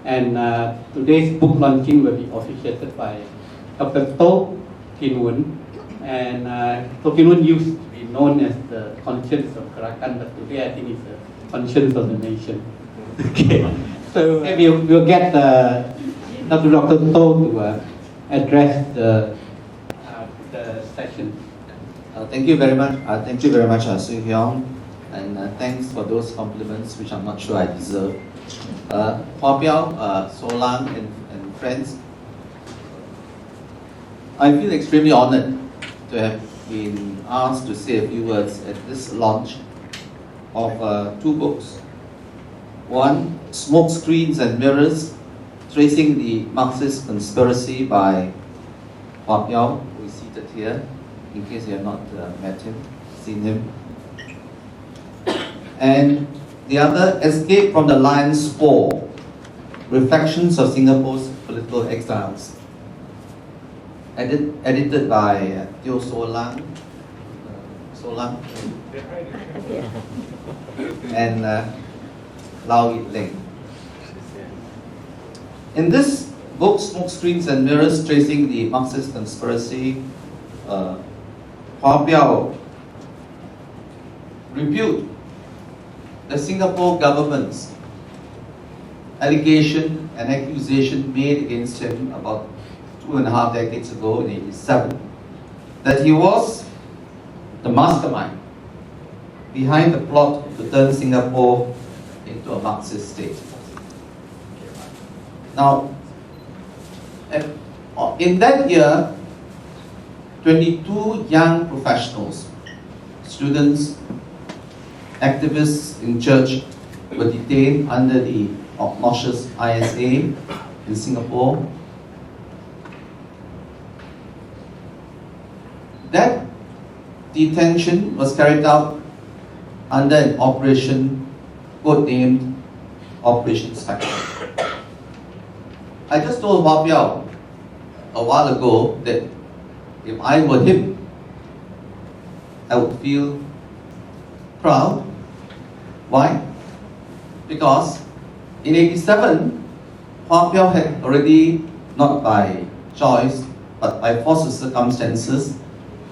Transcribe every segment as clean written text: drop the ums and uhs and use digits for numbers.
And today's book launching will be officiated by Prof Toh Kin Woon. And Toh Kin Woon used to be known as the conscience of Karakan, but today I think it's the conscience of the nation. Okay. So we'll get Dr. Toh to address the session. Thank you very much. Thank you very much, Soo Hyung, and thanks for those compliments, which I'm not sure I deserve. Wah Piow, Soh Lung, and friends, I feel extremely honored to have been asked to say a few words at this launch of two books. One, Smokescreens and Mirrors, Tracing the Marxist Conspiracy by Wah Piow, who is seated here, in case you have not met him, seen him. And the other, Escape from the Lion's Paw, Reflections of Singapore's Political Exiles, edited by Teo Soh Lung, and Leng. In this book, Smokescreens and Mirrors, Tracing the Marxist Conspiracy, Wah Piow rebuked the Singapore government's allegation and accusation made against him about 2.5 decades ago in '87, that he was the mastermind behind the plot to turn Singapore into a Marxist state. Now, in that year, 22 young professionals, students, activists in church were detained under the obnoxious ISA in Singapore. That detention was carried out under an operation codenamed Operation Spectre. I just told Wah Piow a while ago that if I were him, I would feel proud. Why? Because in '87, Wah Piow had already, not by choice, but by force of circumstances,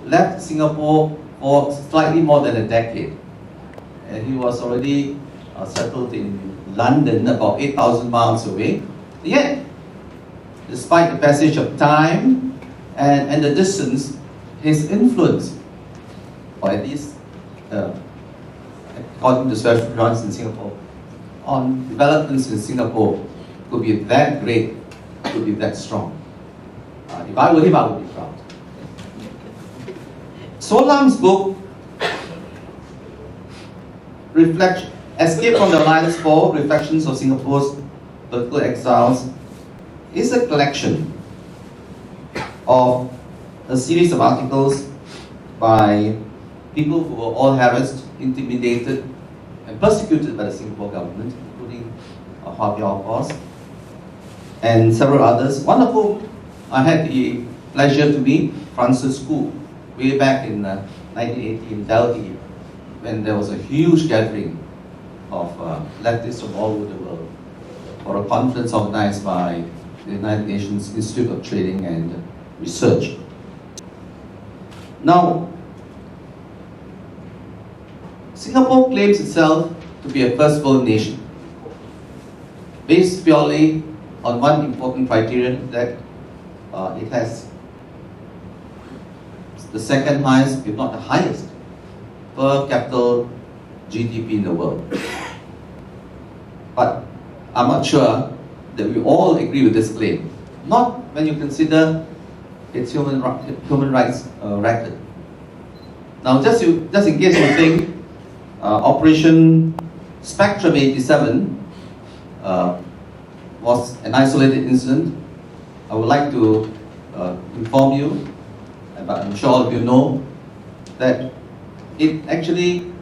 left Singapore for slightly more than a decade. And he was already settled in London, about 8,000 miles away. Yet, despite the passage of time and the distance, his influence, or at least according to special grants in Singapore, on developments in Singapore could be that great, could be that strong. If I were him, I would be proud. Soh Lung's book, Escape from the Lion's Paw, Reflections of Singapore's Political Exiles, is a collection of a series of articles by people who were all harassed, intimidated, and persecuted by the Singapore government, including Wah Piow, of course, and several others, one of whom I had the pleasure to meet, Francis Khoo, way back in 1980 in Delhi, when there was a huge gathering of leftists from all over the world for a conference organized by the United Nations Institute of Training and Research. Now, Singapore claims itself to be a first world nation, based purely on one important criterion, that it has the second highest, if not the highest, per capita GDP in the world. But I'm not sure that we all agree with this claim. Not when you consider its human rights record. Now, just in case you think Operation Spectrum 87 was an isolated incident, I would like to inform you, but I'm sure all of you know, that it actually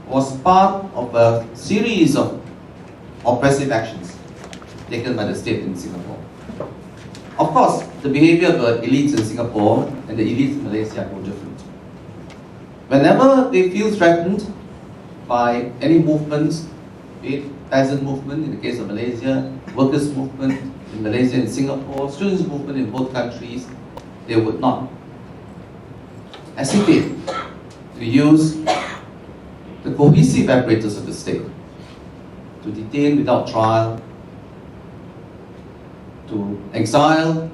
was part of a series of oppressive actions taken by the state in Singapore. Of course, the behavior of the elites in Singapore and the elites in Malaysia are no different. Whenever they feel threatened by any movements, be it peasant movement in the case of Malaysia, workers' movement in Malaysia and Singapore, students' movement in both countries, they would not hesitate to use the cohesive apparatus of the state to detain without trial, to exile,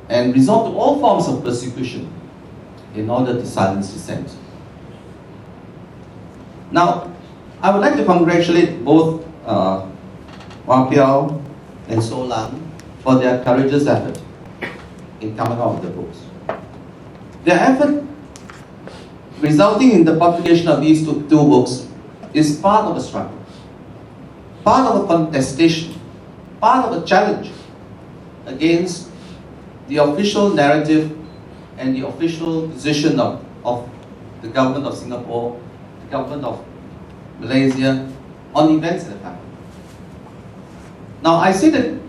and resort to all forms of persecution in order to silence dissent. Now, I would like to congratulate both Wah Piow and Soh Lung for their courageous effort in coming out with the books. Their effort resulting in the publication of these two books is part of a struggle, part of a contestation, part of a challenge against the official narrative and the official position of the government of Singapore, the government of Malaysia on events that have happened. Now, I see that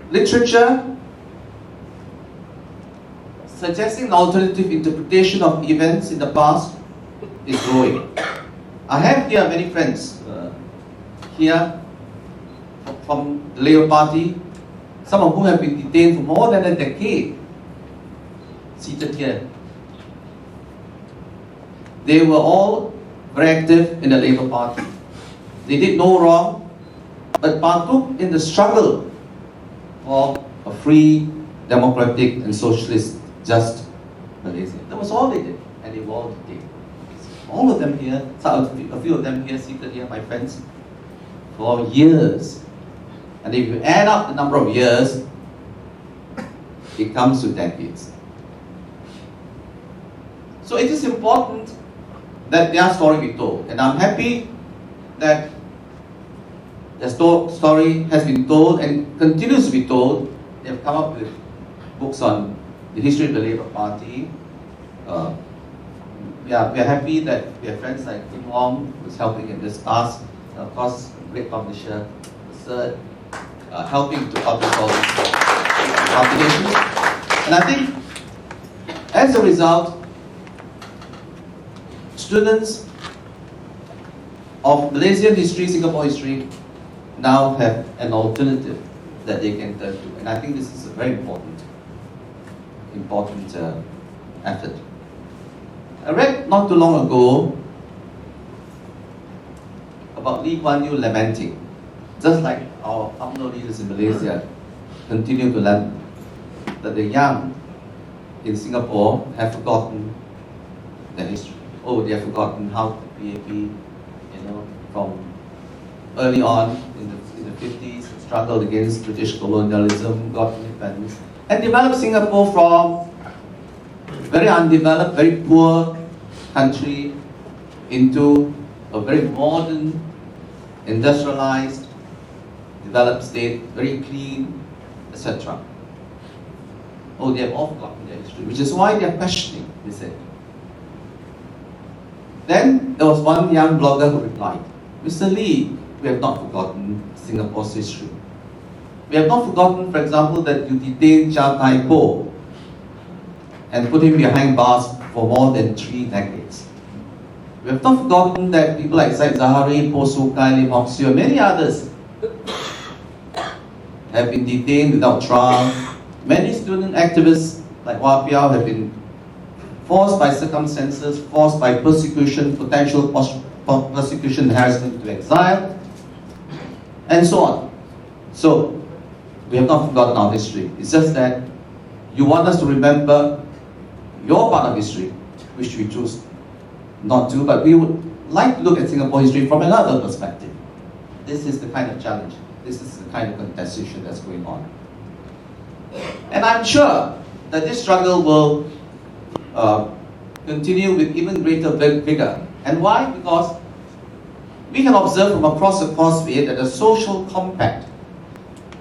literature suggesting an alternative interpretation of events in the past is growing. I have here many friends here from the Labour Party, some of whom have been detained for more than a decade, seated here. They were all very active in the Labour Party. They did no wrong, but partook in the struggle for a free, democratic and socialist just Malaysia. That was all they did, and they were all detained. All of them here, a few of them here, seated here, my friends, for years. And if you add up the number of years, it comes to decades. So it is important that their story be told. And I'm happy that their story has been told and continues to be told. They have come up with books on the history of the Labour Party. We are happy that we have friends like Wong, who is helping in this task. And of course, great publisher, Sir, helping to publish all these publications. And I think, as a result, students of Malaysian history, Singapore history, now have an alternative that they can turn to. And I think this is a very important effort. I read not too long ago about Lee Kuan Yew lamenting, just like our UMNO leaders in Malaysia continue to lament, that the young in Singapore have forgotten their history. Oh, they have forgotten how the PAP, from early on in the 50s, struggled against British colonialism, got independence, and developed Singapore from very undeveloped, very poor country into a very modern, industrialized, developed state, very clean, etc. Oh, they have all forgotten their history, which is why they are questioning, they said. Then there was one young blogger who replied, Mr. Lee, we have not forgotten Singapore's history. We have not forgotten, for example, that you detained Chia Tai Po and put him behind bars for more than 3 decades. We have not forgotten that people like Said Zahari, Po Sukai, Lim Hock Siew, and many others have been detained without trial. Many student activists like Wah Piow have been forced by circumstances, forced by persecution, potential persecution, harassment to exile, and so on. So, we have not forgotten our history. It's just that you want us to remember your part of history, which we choose not to, but we would like to look at Singapore history from another perspective. This is the kind of challenge, this is the kind of contestation that's going on. And I'm sure that this struggle will continue with even greater vigor. And why? Because we can observe from across the causeway that the social compact,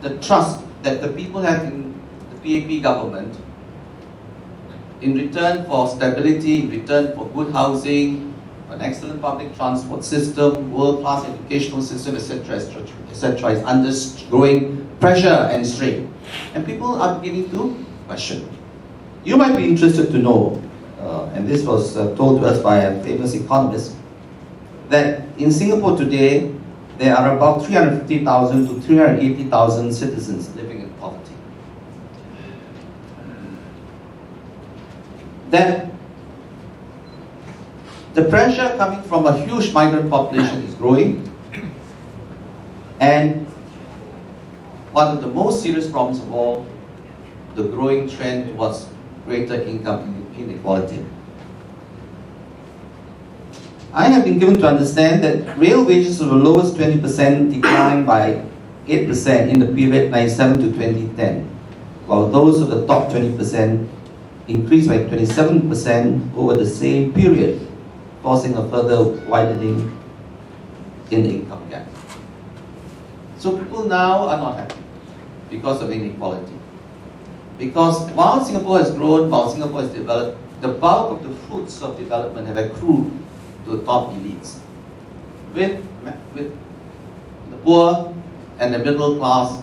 the trust that the people have in the PAP government, in return for stability, in return for good housing, an excellent public transport system, world-class educational system, etc., etc., is under growing pressure and strain. And people are beginning to question. You might be interested to know, and this was told to us by a famous economist, that in Singapore today, there are about 350,000 to 380,000 citizens living in poverty. Then, the pressure coming from a huge migrant population is growing, and one of the most serious problems of all, the growing trend towards greater income inequality. I have been given to understand that real wages of the lowest 20% declined by 8% in the period 1997 to 2010, while those of the top 20% increased by 27% over the same period, causing a further widening in the income gap. So people now are not happy because of inequality. Because while Singapore has grown, while Singapore has developed, the bulk of the fruits of development have accrued to the top elites, with the poor and the middle class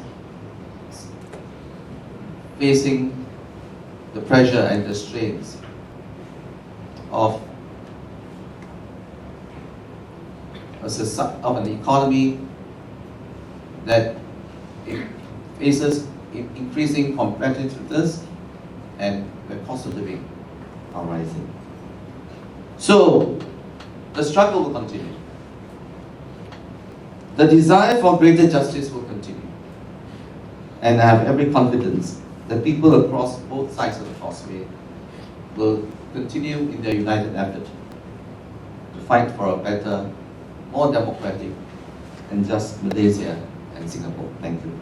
facing the pressure and the strains of an economy that faces increasing competitiveness and the cost of living are rising. So, the struggle will continue. The desire for greater justice will continue. And I have every confidence that people across both sides of the causeway will continue in their united effort to fight for a better, more democratic and just Malaysia and Singapore. Thank you.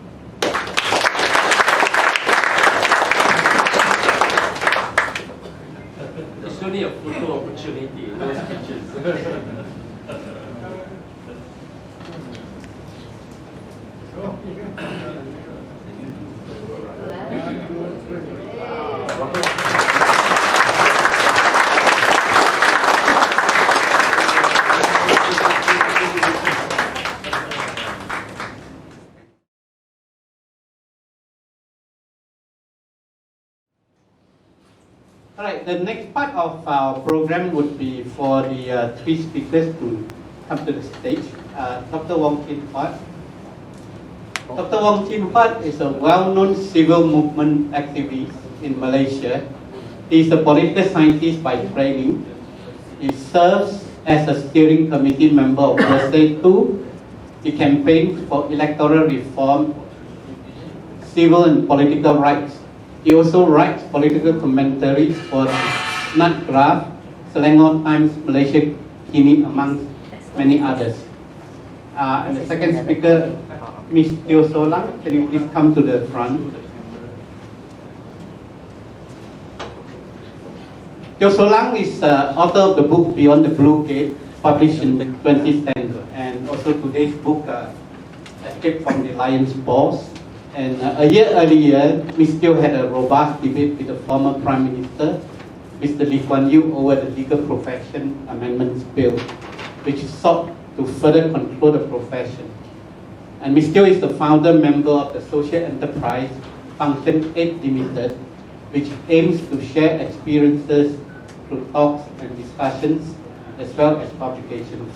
It's only a photo opportunity, no speeches. Alright, the next part of our program would be for the three speakers to come to the stage. Dr. Wong Chin Huat. Dr. Wong Chin Huat is a well-known civil movement activist in Malaysia. He is a political scientist by training. He serves as a steering committee member of PERSE 2. He campaigns for electoral reform, civil and political rights. He also writes political commentaries for Nut Graph, Selangor Times, Malaysia Kini, amongst many others. And the second speaker, Ms. Teo Soh Lung, can you please come to the front? Teo Soh Lung is author of the book Beyond the Blue Gate, published in 2010, and also today's book, Escape from the Lion's Paws. And a year earlier, Ms. Teo had a robust debate with the former Prime Minister, Mr. Lee Kuan Yew, over the Legal Profession Amendments Bill, which sought to further control the profession. And Ms. Teo is the founder member of the social enterprise Function 8 Limited, which aims to share experiences through talks and discussions, as well as publications.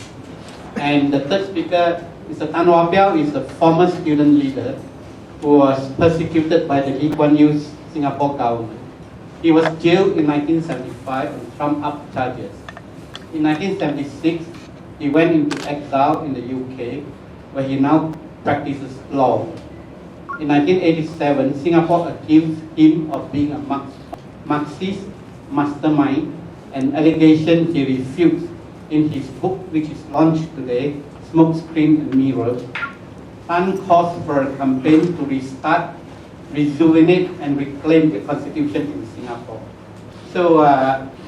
And the third speaker, Mr. Wah Piow, is a former student leader who was persecuted by the Lee Kuan Yew's Singapore government. He was jailed in 1975 on trumped-up charges. In 1976, he went into exile in the UK, where he now practices law. In 1987, Singapore accused him of being a Marxist mastermind, an allegation he refutes in his book, which is launched today, Smokescreens Mirrors. Tan calls for a campaign to restart, rejuvenate, and reclaim the constitution in Singapore. So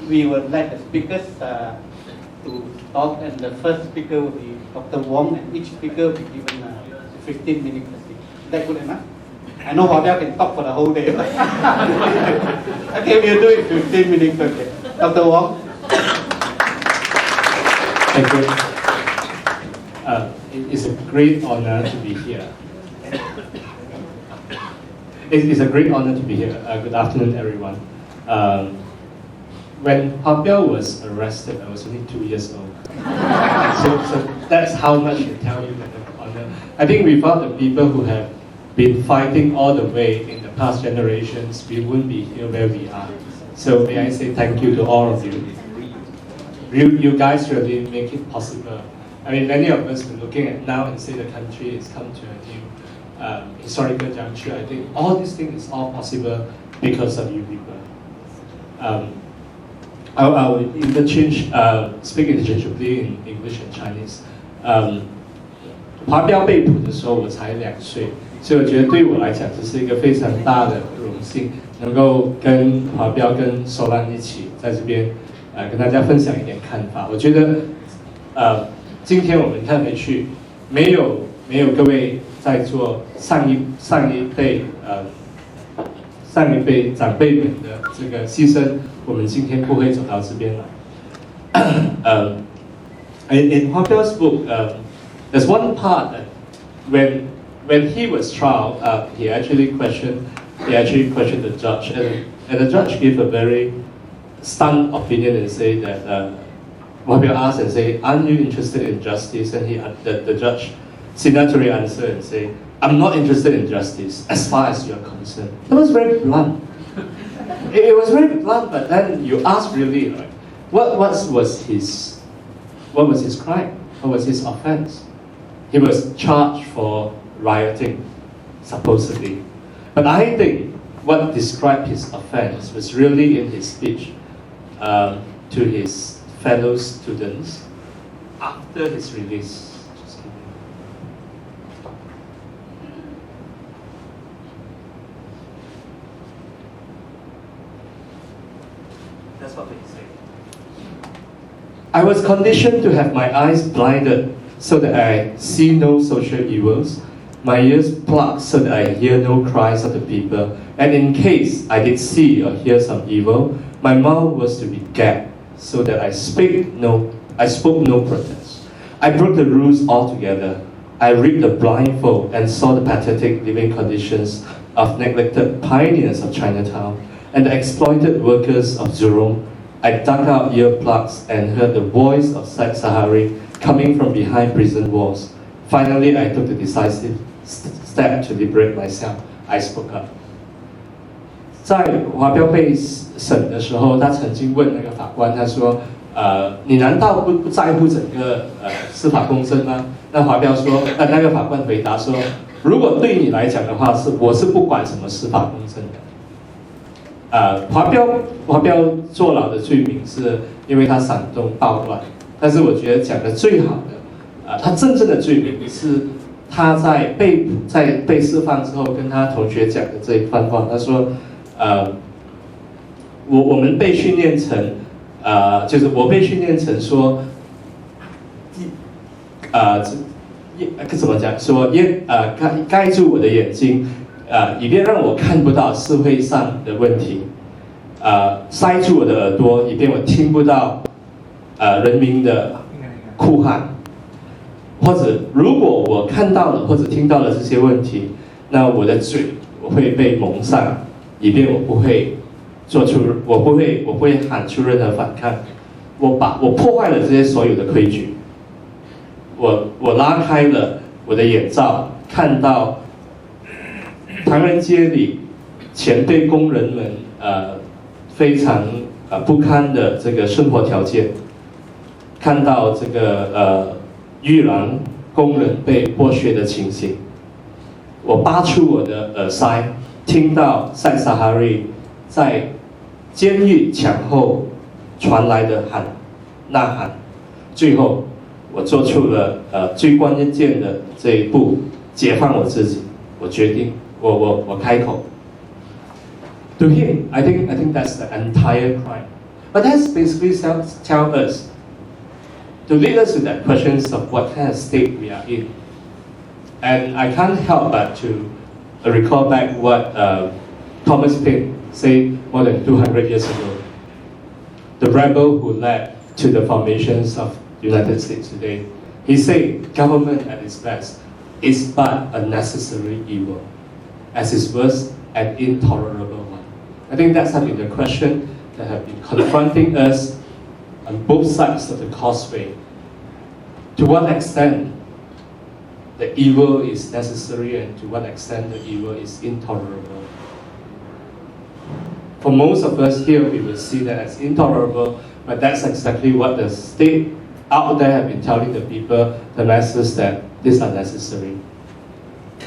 we will let the speakers to talk, and the first speaker will be Dr. Wong, and each speaker will be given 15 minutes to speak. Is that good enough? I know Wah Piow can talk for the whole day. Okay, we'll do it 15 minutes. Okay. Dr. Wong. Thank you. It is a great honor to be here. It is a great honor to be here. Good afternoon, everyone. When Wah Piow was arrested, I was only 2 years old. So that's how much I tell you that I think without the people who have been fighting all the way in the past generations, we wouldn't be here where we are. So may I say thank you to all of you. You guys really make it possible. I mean, many of us are looking at now and say the country has come to a new historical juncture. I think all these things is all possible because of you people. I'll speak interchangeably in English and Chinese. 华标被捕的时候，我才2岁，所以我觉得对我来讲，这是一个非常大的荣幸，能够跟华标跟Soh Lung一起在这边，跟大家分享一点看法。我觉得，今天我们看回去，没有各位在座上一辈长辈们的这个牺牲，我们今天不会走到这边来。In Wah Piaw's book, there's one part that when he was trial, he actually questioned the judge, and the judge gave a very stunned opinion and say that Wah Piow asked and say, "Aren't you interested in justice?" And the judge significantly answered and say, "I'm not interested in justice as far as you're concerned." That was very blunt. It was very blunt, but then you ask really, like, what was his crime? What was his offense? He was charged for rioting, supposedly. But I think what described his offense was really in his speech to his fellow students after his release. Just kidding. That's what they say. I was conditioned to have my eyes blinded so that I see no social evils, my ears plugged so that I hear no cries of the people, and in case I did see or hear some evil, my mouth was to be gagged so that I spoke no protest. I broke the rules altogether. I ripped the blindfold and saw the pathetic living conditions of neglected pioneers of Chinatown and the exploited workers of Zurong. I dug out earplugs and heard the voice of Sahari coming from behind prison walls. Finally, I took the decisive step to liberate myself. I spoke up. 在华标被审的时候，他曾经问那个法官，他说：“你难道不在乎整个司法公正吗？”那华标说，那个法官回答说：“如果对你来讲的话，我是不管什么司法公正的。”华标坐牢的罪名是因为他煽动暴乱，但是我觉得讲的最好的，他真正的罪名是他在被释放之后跟他同学讲的这一番话。他说：“我们被训练成，就是我被训练成说，怎么讲？说盖住我的眼睛，以便让我看不到社会上的问题，塞住我的耳朵，以便我听不到人民的哭喊，或者如果我看到了或者听到了这些问题，那我的嘴我会被蒙上，以便我不会喊出任何反抗。我破坏了这些所有的规矩，我拉开了我的眼罩，看到唐人街里前辈工人们非常不堪的这个生活条件，看到这个玉兰工人被剥削的情形，我拔出我的耳塞，听到萨哈瑞在监狱墙后传来的呐喊，最后我做出了最关键的这一步，解放我自己。我决定，我开口。To him, I think that's the entire crime. But that's basically tell us, to lead us to that questions of what kind of state we are in. And I can't help but to recall back what Thomas Paine said more than 200 years ago. The rebel who led to the formations of the United States today. He said, government at its best is but a necessary evil, as its worst and intolerable one. I think that's been the question that have been confronting us on both sides of the causeway. To what extent the evil is necessary and to what extent the evil is intolerable. For most of us here, we will see that as intolerable, but that's exactly what the state out there have been telling the people, the masses, that these are necessary.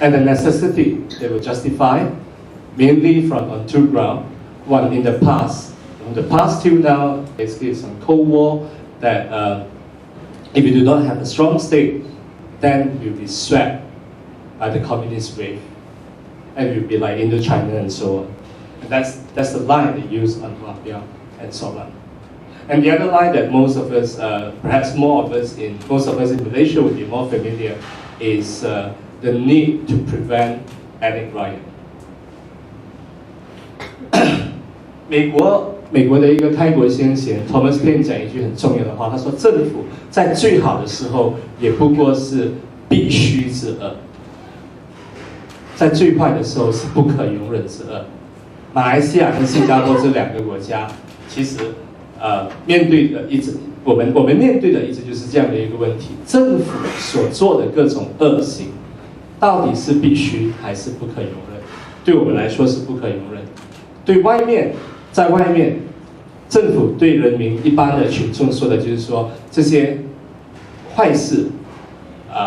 And the necessity they will justify mainly on two grounds. One, in the past, from the past till now, basically some Cold War, that if you do not have a strong state, then you'll be swept by the communist wave. And you'll be like Indochina and so on. And that's the line they use on Wah Piow and so on. And the other line that most of us, perhaps most of us in Malaysia would be more familiar, is the need to prevent ethnic riot. 美国的一个开国先贤 Thomas Paine 讲一句很重要的话，他说政府在最好的时候也不过是必须之恶，在最坏的时候是不可容忍之恶。马来西亚跟新加坡这两个国家，其实面对的我们面对的一直就是这样的一个问题：政府所做的各种恶行，到底是必须还是不可容忍？对我们来说是不可容忍。对外面，在外面，政府对人民一般的群众说的就是说，这些坏事，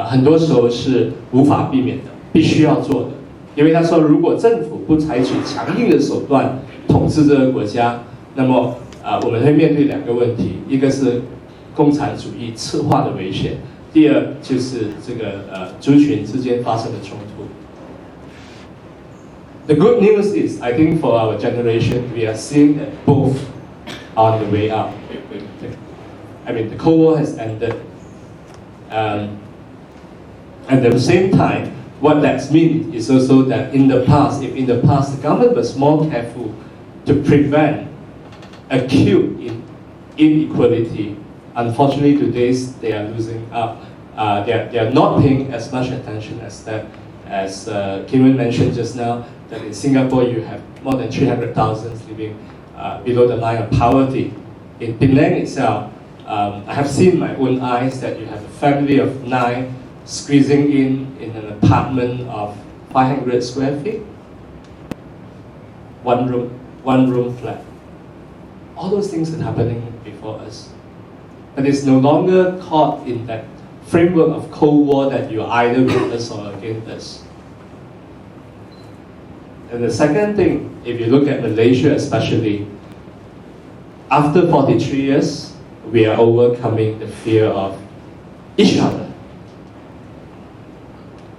很多时候是无法避免的，必须要做的。因为他说，如果政府不采取强硬的手段统治这个国家，那么我们会面对两个问题，一个是共产主义赤化的危险，第二就是这个族群之间发生的冲突。The good news is, I think for our generation, we are seeing that both are on the way up. I mean, the Cold War has ended. And at the same time, what that means is also that in the past, if in the past the government was more careful to prevent acute inequality, unfortunately today they are losing up. They are not paying as much attention as that. As Kin Woon mentioned just now, that in Singapore you have more than 300,000 living below the line of poverty. In Penang itself, I have seen my own eyes that you have a family of 9 squeezing in an apartment of 500 square feet, one room flat. All those things are happening before us. But it's no longer caught in that framework of Cold War that you're either with us or against us. And the second thing, if you look at Malaysia especially, after 43 years, we are overcoming the fear of each other.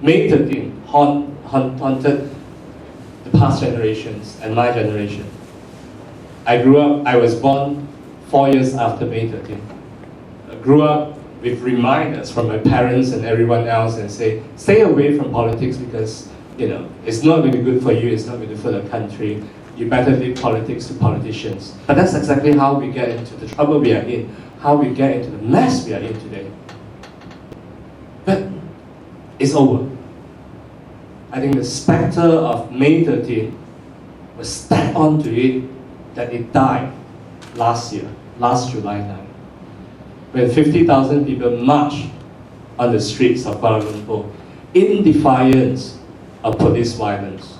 May 13 haunted the past generations and my generation. I was born 4 years after May 13. I grew up with reminders from my parents and everyone else and say, stay away from politics because it's not going to be good for you, it's not going to be good for the country. You better leave politics to politicians. But that's exactly how we get into the trouble we are in, how we get into the mess we are in today. But it's over. I think the specter of May 13 was stacked onto it that it died last year, last July 9, when 50,000 people marched on the streets of Kuala Lumpur in defiance of police violence,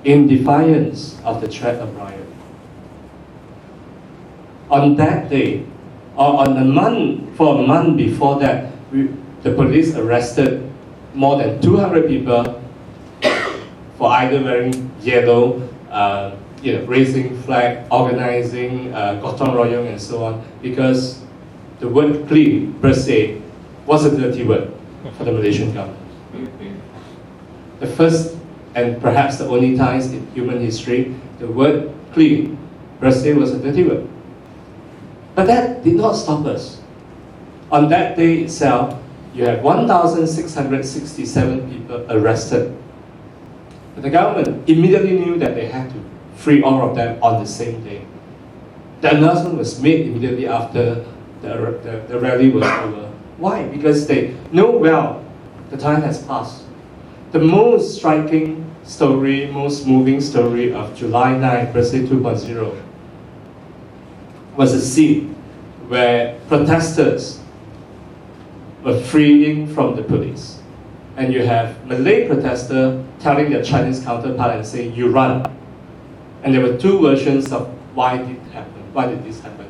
in defiance of the threat of riot. On that day, or for a month before that, the police arrested more than 200 people for either wearing yellow, raising flag, organizing, gotong royong and so on, because the word clean per se was a dirty word for the Malaysian government. The first and perhaps the only times in human history, the word clean per se was a dirty word. But that did not stop us. On that day itself, you have 1,667 people arrested. But the government immediately knew that they had to free all of them on the same day. The announcement was made immediately after the rally was over. Why? Because they know well the time has passed. The most striking story, most moving story of July 9, per se 2.0, was a scene where protesters were fleeing from the police. and you have Malay protester telling their Chinese counterpart and saying, "You run." And there were two versions of why did it happen. Why did this happen?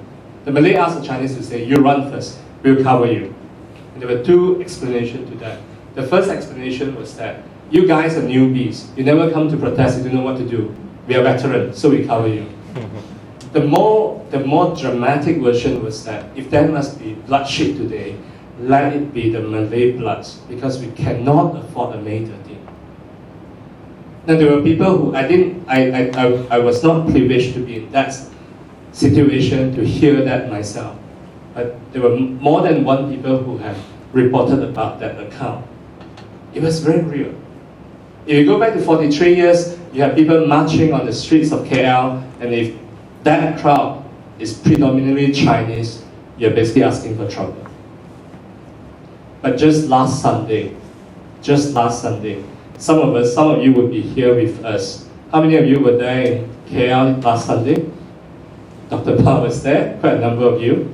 The Malay asked the Chinese to say, "You run first, we'll cover you." And there were two explanations to that. The first explanation was that you guys are newbies. You never come to protest, you don't know what to do. We are veterans, so we cover you. The more dramatic version was that if there must be bloodshed today, let it be the Malay bloods, because we cannot afford a May 13. Now there were people who I was not privileged to be in that situation to hear that myself. But there were more than one people who have reported about that account. It was very real. If you go back to 43 years, you have people marching on the streets of KL, and if that crowd is predominantly Chinese, you're basically asking for trouble. But just last Sunday, some of you would be here with us. How many of you were there in KL last Sunday? Dr. Pa was there, quite a number of you.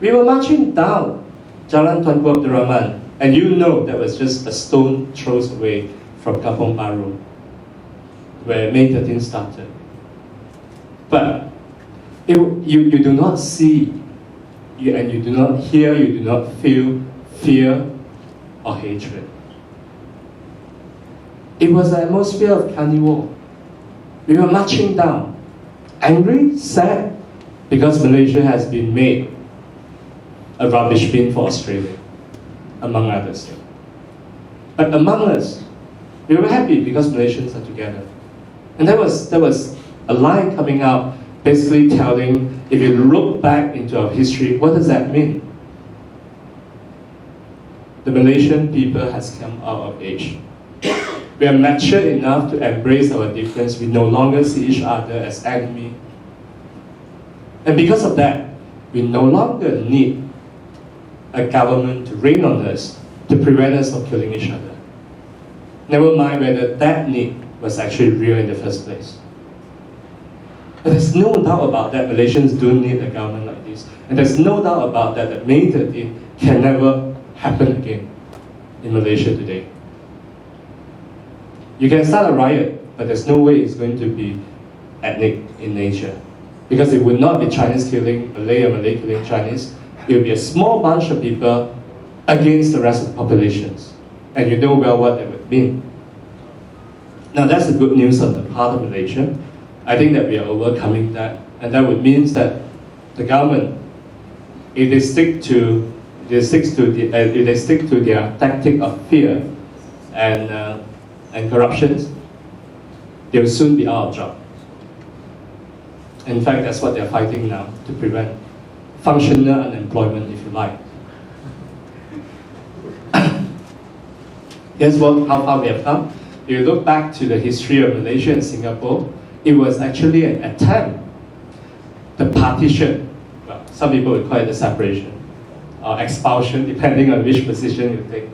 We were marching down Jalan Tunku Abdul Rahman, and you know that was just a stone throws away from Kampong Baru, where May 13 started. But you do not see, and you do not hear, you do not feel fear or hatred. It was an atmosphere of carnival. We were marching down, angry, sad, because Malaysia has been made a rubbish bin for Australia, among others. But among us, we were happy because Malaysians are together. And there was a line coming out basically telling, if you look back into our history, what does that mean? The Malaysian people has come out of age. We are mature enough to embrace our difference. We no longer see each other as enemy. And because of that, we no longer need a government to reign on us to prevent us from killing each other. Never mind whether that need was actually real in the first place. But there's no doubt about that Malaysians do need a government like this. And there's no doubt about that May 13 can never happen again in Malaysia today. You can start a riot, but there's no way it's going to be ethnic in nature. Because it would not be Chinese killing Malay or Malay killing Chinese. It would be a small bunch of people against the rest of the populations. And you know well what that would mean. Now that's the good news on the part of Malaysia. I think that we are overcoming that. And that would mean that the government, if they stick to their tactic of fear and corruption, they will soon be out of job. In fact, that's what they're fighting now, to prevent functional unemployment, if you like. Here's how far we have come. If you look back to the history of Malaysia and Singapore, it was actually an attempt, the partition, well, some people would call it the separation, or expulsion, depending on which position you take.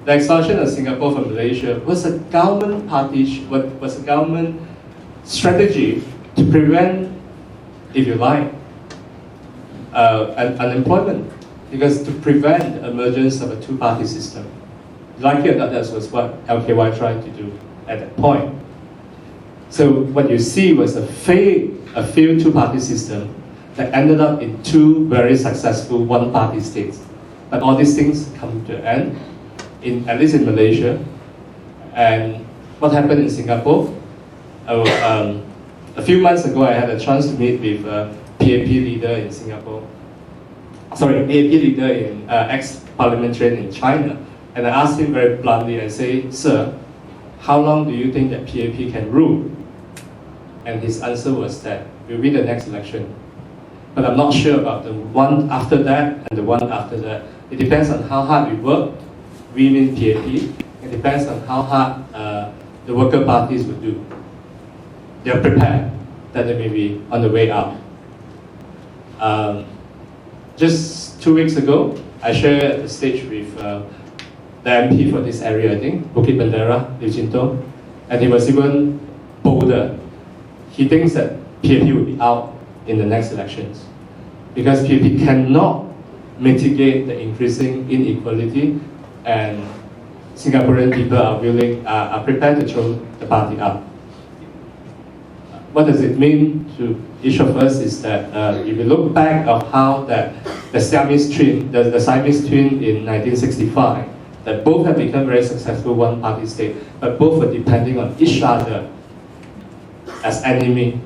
The expulsion of Singapore from Malaysia was a government was a government strategy to prevent, if you like, unemployment, because to prevent the emergence of a two-party system. Like it or not, that was what LKY tried to do at that point. So what you see was a failed two-party system that ended up in two very successful one-party states. But all these things come to an end, at least in Malaysia. And what happened in Singapore? A few months ago, I had a chance to meet with a PAP leader in Singapore. Sorry, PAP leader in ex-parliamentarian in China. And I asked him very bluntly, I say, "Sir, how long do you think that PAP can rule?" And his answer was that we'll win the next election. But I'm not sure about the one after that and the one after that. It depends on how hard we work. We mean PAP. It depends on how hard the worker parties will do. They're prepared that they may be on the way out. Just 2 weeks ago, I shared the stage with the MP for this area, I think, Bukit Bendera, Liu Jinto, and he was even bolder. He thinks that PAP will be out in the next elections because PAP cannot mitigate the increasing inequality and Singaporean people are prepared to throw the party up. What does it mean to each of us is that if you look back of how that the Siamese twin in 1965, that both have become very successful one-party state, but both were depending on each other as enemy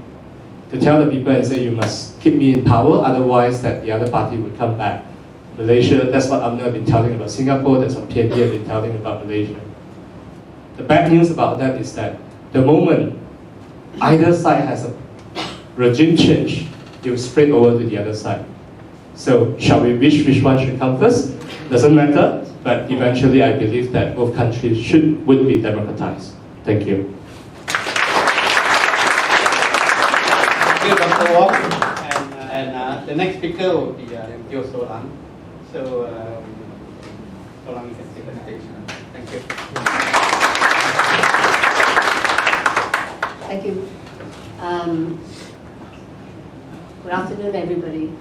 to tell the people and say, you must keep me in power, otherwise that the other party would come back. Malaysia, that's what Amna have been telling about Singapore, that's what PNP have been telling about Malaysia. The bad news about that is that the moment either side has a regime change, it will spread over to the other side. So shall we wish which one should come first? Doesn't matter, but eventually I believe that both countries would be democratized. Thank you. Thank you, Dr. Wong. And the next speaker will be Teo Soh Lung. So, Soh Lung, you can take the stage. Thank you. Thank you. Good afternoon, everybody.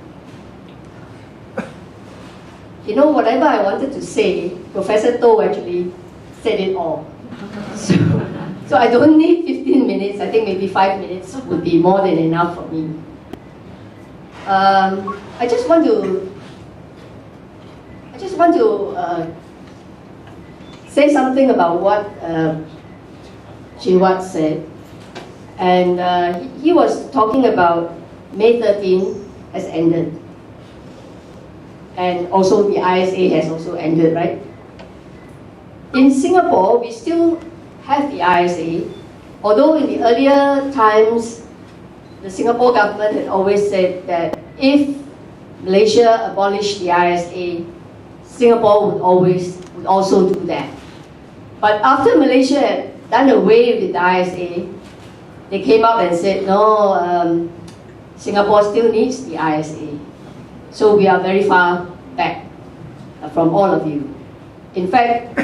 You know, whatever I wanted to say, Professor Toh actually said it all. So I don't need 15 minutes. I think maybe 5 minutes would be more than enough for me. I just want to say something about what Huat said. And he was talking about May 13 has ended. And also the ISA has also ended, right? In Singapore, we still have the ISA, although in the earlier times, the Singapore government had always said that if Malaysia abolished the ISA, Singapore would also do that. But after Malaysia had done away with the ISA, they came up and said, no, Singapore still needs the ISA. So we are very far back from all of you. In fact,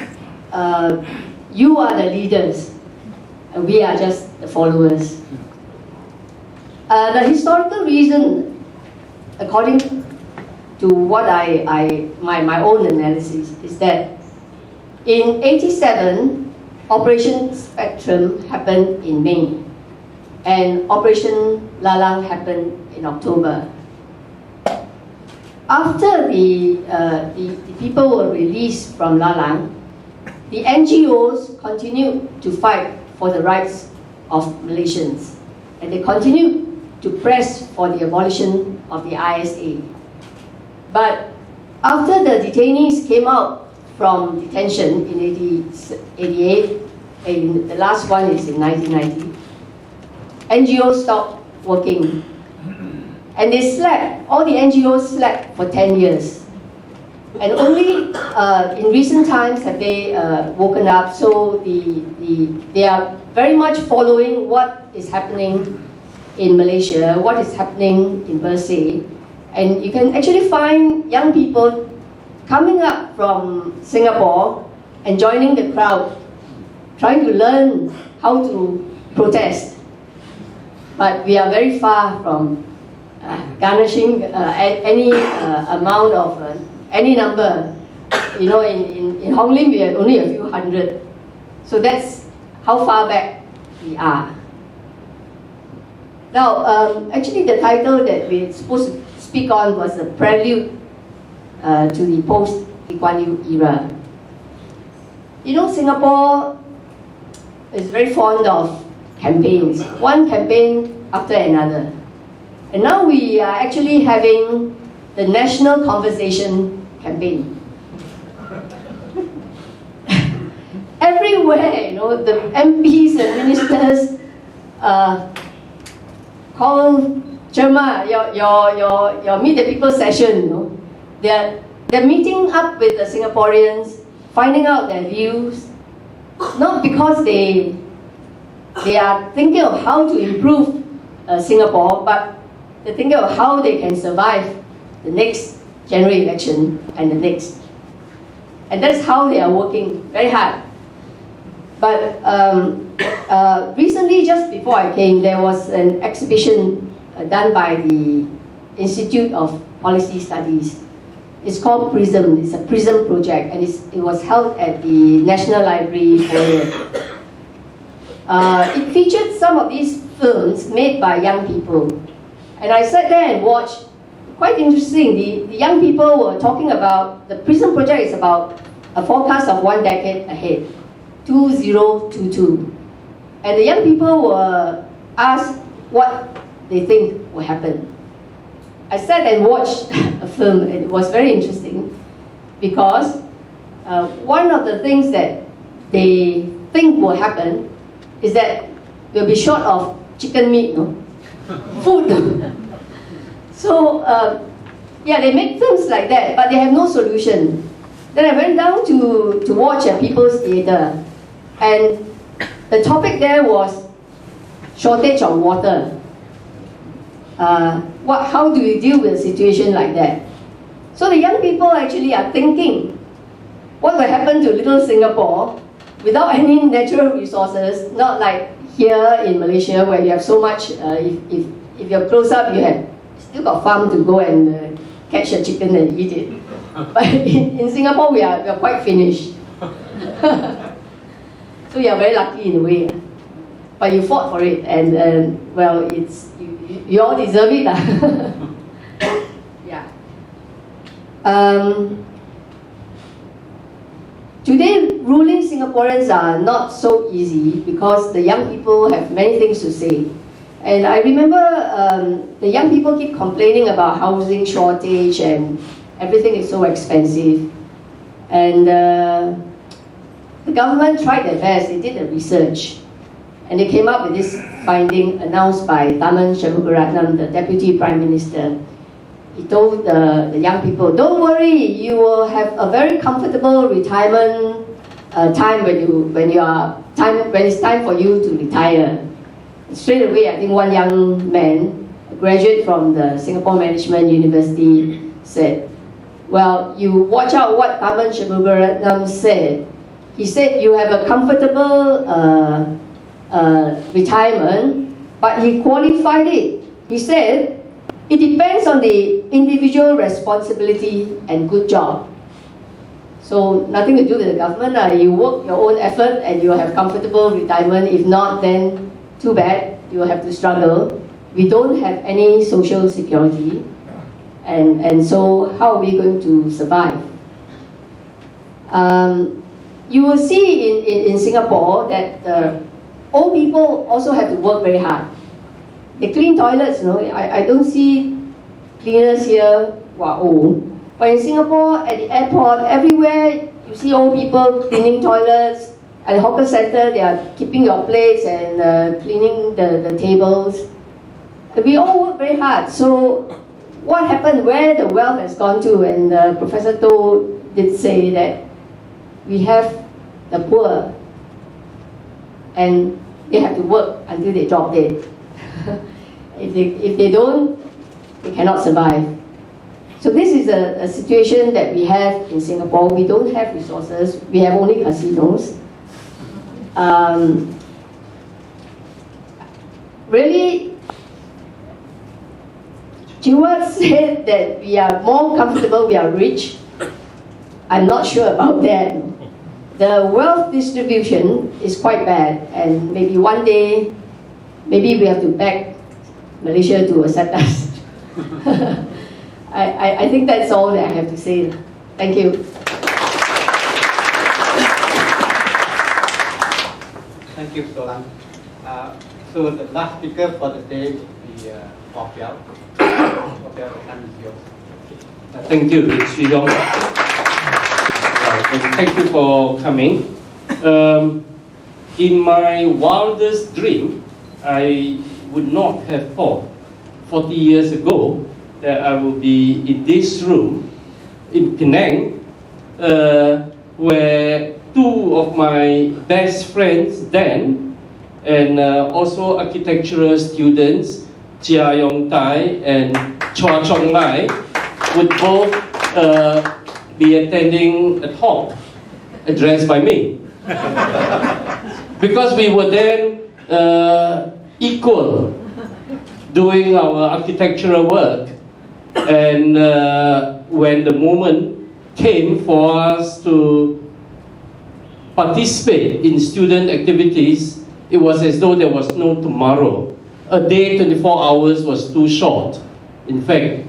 you are the leaders, and we are just the followers. The historical reason, according to what my own analysis, is that in '87, Operation Spectrum happened in May, and Operation Lalang happened in October. After the people were released from Lalang, the NGOs continued to fight for the rights of Malaysians, and they continued to press for the abolition of the ISA. But after the detainees came out from detention in 88, and the last one is in 1990, NGOs stopped working. And they slept, all the NGOs slept for 10 years. And only in recent times have they woken up, so they are very much following what is happening in Malaysia, what is happening in Bersih. And you can actually find young people coming up from Singapore and joining the crowd, trying to learn how to protest. But we are very far from garnishing any amount of any number. You know, in Hong Lim we had only a few hundred. So that's how far back we are. Now, actually the title that we're supposed to speak on was a prelude to the post-Lee Kuan Yew era. You know, Singapore is very fond of campaigns, one campaign after another. And now we are actually having the National Conversation campaign. Everywhere, you know, the MPs and ministers call Jerma, your Meet the People session, you know. They're meeting up with the Singaporeans, finding out their views, not because they are thinking of how to improve Singapore, but they're thinking of how they can survive the next general election and the next. And that's how they are working very hard. But recently, just before I came, there was an exhibition done by the Institute of Policy Studies. It's called PRISM. It's a PRISM project, and it was held at the National Library Foyer. It featured some of these films made by young people. And I sat there and watched. Quite interesting. The young people were talking about, the PRISM project is about a forecast of 1 decade ahead, 2022. And the young people were asked what they think will happen. I sat and watched a film, and it was very interesting because one of the things that they think will happen is that we'll be short of chicken meat, no? Food. So, yeah, they make films like that, but they have no solution. Then I went down to watch at People's Theatre, and the topic there was shortage of water. How do we deal with a situation like that? So the young people actually are thinking, what will happen to little Singapore without any natural resources, not like here in Malaysia where you have so much, if you're close up, you have still got farm to go and catch a chicken and eat it. But in Singapore, we are quite finished. So you are very lucky in a way. But you fought for it, and well, you all deserve it. Yeah. Today, ruling Singaporeans are not so easy because the young people have many things to say. And I remember the young people keep complaining about housing shortage and everything is so expensive. And the government tried their best. They did the research. And they came up with this finding announced by Tharman Shanmugaratnam, the Deputy Prime Minister. He told the young people, don't worry, you will have a very comfortable retirement time when it's time for you to retire. Straight away, I think one young man, a graduate from the Singapore Management University, said, well, you watch out what Tharman Shanmugaratnam said. He said you have a comfortable retirement, but he qualified it. He said, it depends on the individual responsibility and good job. So nothing to do with the government. You work your own effort and you have comfortable retirement. If not, then too bad, you will have to struggle. We don't have any social security. And so how are we going to survive? You will see in Singapore that old people also have to work very hard. They clean toilets, you know. I don't see cleaners here who are old. But in Singapore, at the airport, everywhere, you see old people cleaning toilets. At the hawker center, they are keeping your plates and cleaning the tables. We all work very hard. So what happened, where the wealth has gone to, and Professor Toh did say that we have the poor, and they have to work until they drop dead. If they don't, they cannot survive. So this is a situation that we have in Singapore. We don't have resources. We have only casinos. Really, Huat said that we are more comfortable, we are rich. I'm not sure about that. The wealth distribution is quite bad, and maybe one day, maybe we have to beg Malaysia to accept us. I think that's all that I have to say. Thank you. Thank you, Soh Lung. So the last speaker for the day will be Wah Piow. Wah Piow, the time is yours. Thank you, Sri Yong. Thank you for coming. In my wildest dream, I would not have thought 40 years ago that I would be in this room in Penang, where two of my best friends then, and also architectural students, Chia Yong Tai and Chua Chong Lai, would both be attending a talk addressed by me. Because we were then equal doing our architectural work, and when the moment came for us to participate in student activities, it was as though there was no tomorrow. A day, 24 hours was too short. In fact,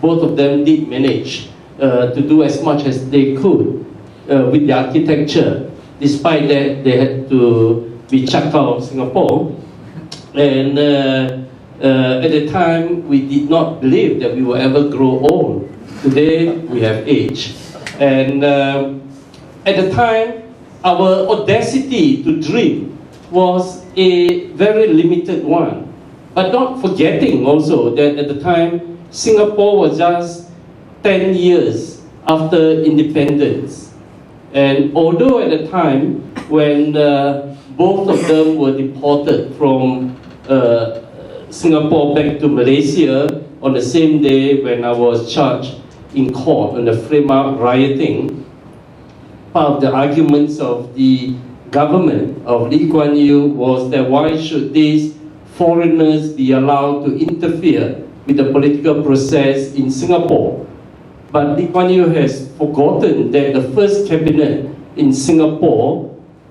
both of them did manage to do as much as they could with the architecture. Despite that, they had to be chucked out of Singapore. And at the time, we did not believe that we will ever grow old. Today, we have age. And at the time, our audacity to dream was a very limited one. But not forgetting also that at the time, Singapore was just 10 years after independence. And although at the time, when both of them were deported from Singapore back to Malaysia on the same day when I was charged in court on the Fremont rioting, part of the arguments of the government of Lee Kuan Yew was that why should these foreigners be allowed to interfere with the political process in Singapore? But Lee Kuan Yew has forgotten that the first cabinet in Singapore,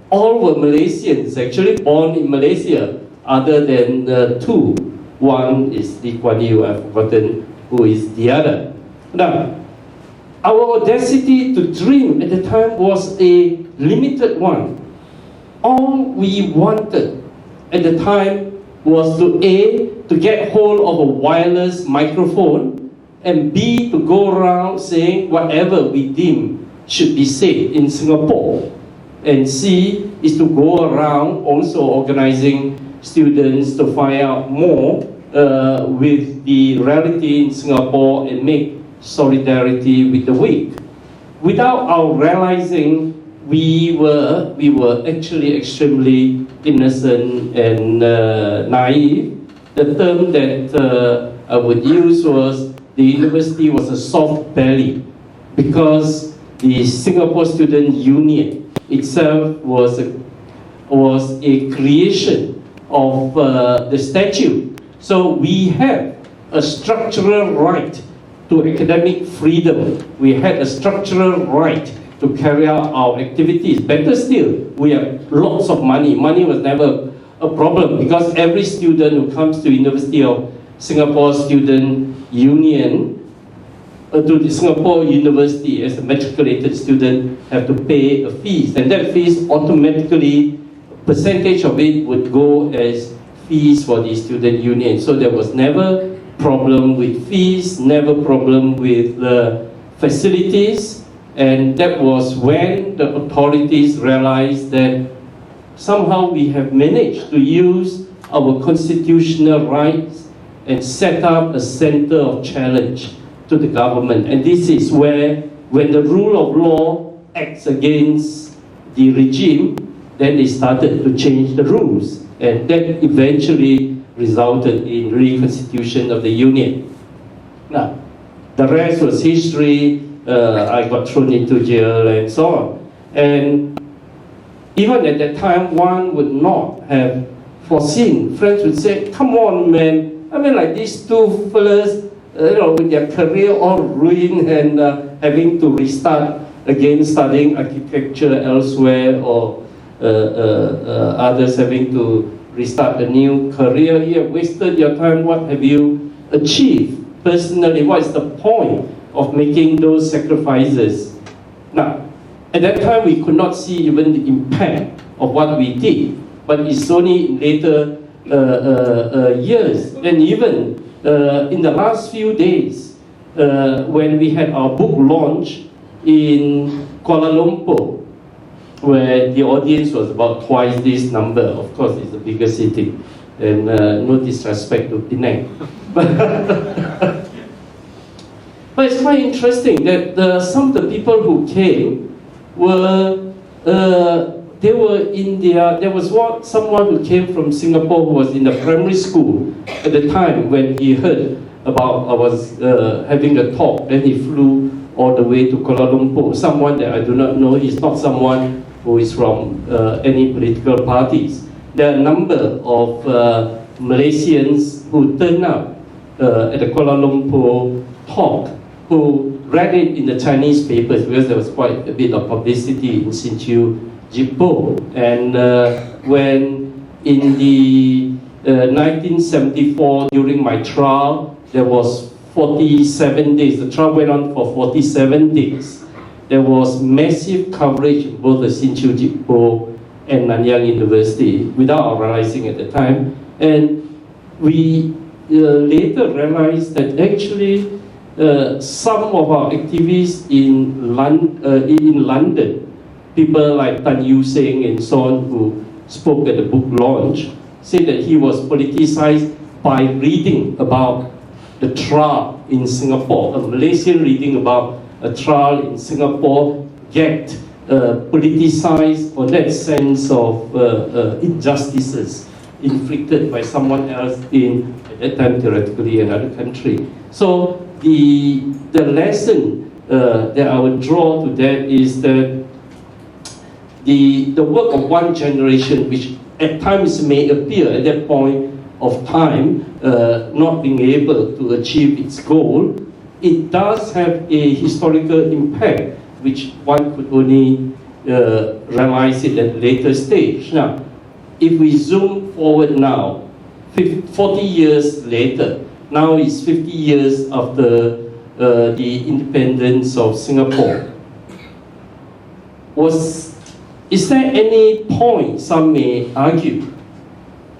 all were Malaysians, actually born in Malaysia, other than the two. One is Lee Kuan Yew, I've forgotten who is the other. Now, our audacity to dream at the time was a limited one. All we wanted at the time was to A, to get hold of a wireless microphone, and B, to go around saying whatever we deem should be said in Singapore. And C is to go around also organizing students to find out more with the reality in Singapore and make solidarity with the weak. Without our realizing, we were actually extremely innocent and naive. The term that I would use was the university was a soft belly, because the Singapore Student Union itself was a creation of the statute. So we have a structural right to academic freedom. We had a structural right to carry out our activities. Better still, we have lots of money. Money was never a problem, because every student who comes to University of Singapore Student Union, to the Singapore University as a matriculated student, have to pay a fees, and that fees automatically, percentage of it would go as fees for the student union. So there was never problem with fees, never problem with the facilities, and that was when the authorities realized that somehow we have managed to use our constitutional rights and set up a center of challenge to the government. And this is where, when the rule of law acts against the regime, then they started to change the rules. And that eventually resulted in reconstitution of the union. Now, the rest was history. I got thrown into jail and so on. And even at that time, one would not have foreseen. Friends would say, come on, man. I mean, like these two fellas, with their career all ruined and having to restart again, studying architecture elsewhere, or others having to restart a new career. You have wasted your time. What have you achieved personally? What is the point of making those sacrifices? Now, at that time, we could not see even the impact of what we did, but it's only in later years, and even in the last few days, when we had our book launch in Kuala Lumpur, where the audience was about twice this number. Of course, it's the biggest city, and no disrespect to Penang. But it's quite interesting that some of the people who came were, they were in there was someone who came from Singapore who was in the primary school at the time when he heard about I was having a talk. Then he flew all the way to Kuala Lumpur. Someone that I do not know. He's not someone who is from any political parties. There are a number of Malaysians who turned up at the Kuala Lumpur talk, who read it in the Chinese papers, because there was quite a bit of publicity in Hsinchu Jippo. And when in the 1974, during my trial, there was 47 days. The trial went on for 47 days. There was massive coverage in both the Hsinchu Jippo and Nanyang University, without realizing at the time. And we later realized that actually some of our activists in London, people like Tan Yu Seng and so on, who spoke at the book launch, said that he was politicized by reading about the trial in Singapore. A Malaysian reading about a trial in Singapore get politicized on that sense of injustices inflicted by someone else in, at that time theoretically, another country. So the lesson that I would draw to that is that the work of one generation, which at times may appear at that point of time not being able to achieve its goal, it does have a historical impact, which one could only realize it at a later stage. Now, if we zoom forward now, 40 years later, now it's 50 years after the independence of Singapore. Is there any point, some may argue,